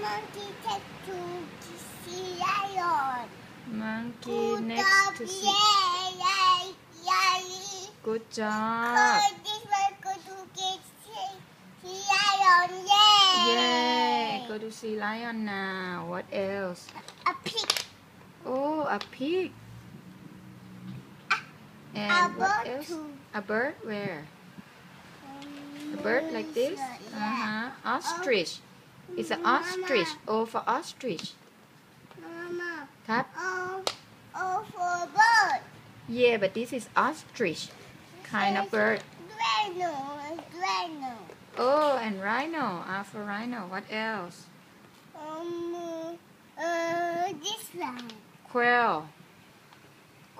monkey next to see lion. Monkey next to see. Good job. This one go to get see lion. Yay! Go to see lion now. What else? A pig. Oh, a pig. And A what bird else? too. A bird? Where? A bird like this? Ostrich. It's an ostrich. Oh, for ostrich. Mama. ครับ Oh, for bird. Yeah, but this is ostrich kind of bird. Rhino. Oh, and rhino. For rhino. What else? This one. Quail.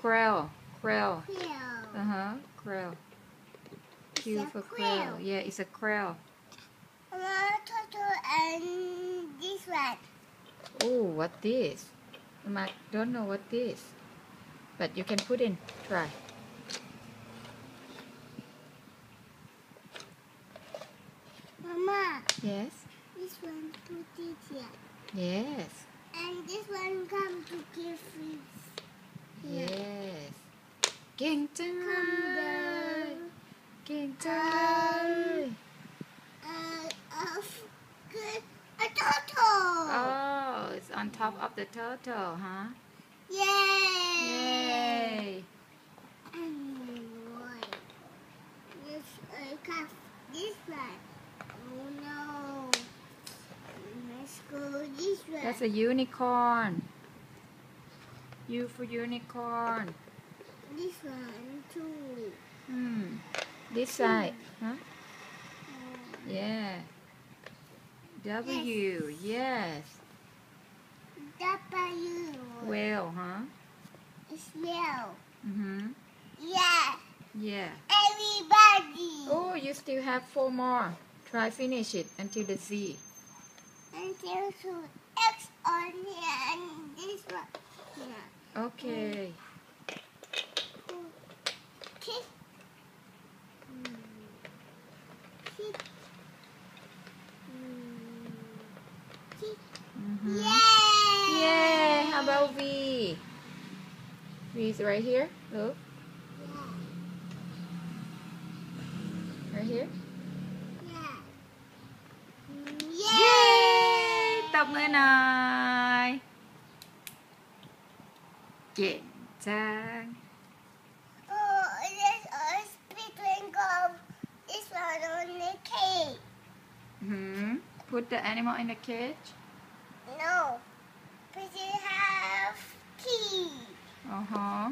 Quail. Quail. Quail. Q for quail. Yeah, it's a quail. Turtle and this one. Oh, what this? I don't know what this. But you can put in. Try. Mama. Yes. This one put it here. Yes. And this one come to give fish. Yes. เก่งจังเลย เก่งจังเลย A turtle. Oh, it's on top of the turtle, huh? Yay. Yay. This one. Oh no. Let's go this one. That's a unicorn. U for unicorn. This one too. This side, huh? Yeah. W, yes. W. Whale, huh? It's whale. Yeah. Yeah. Everybody. Oh, you still have 4 more. Try finish it until the Z. Until to X on here and this one here. Okay. Kick. Kick. Kick. Yay! Yay! How about V? V is right here. Look. Right here. Yeah. Yay! ตบมือหน่อย เก่งจัง Oh, there's a speaking of this one on the cake. Put the animal in the cage. No, but you have key. Uh-huh.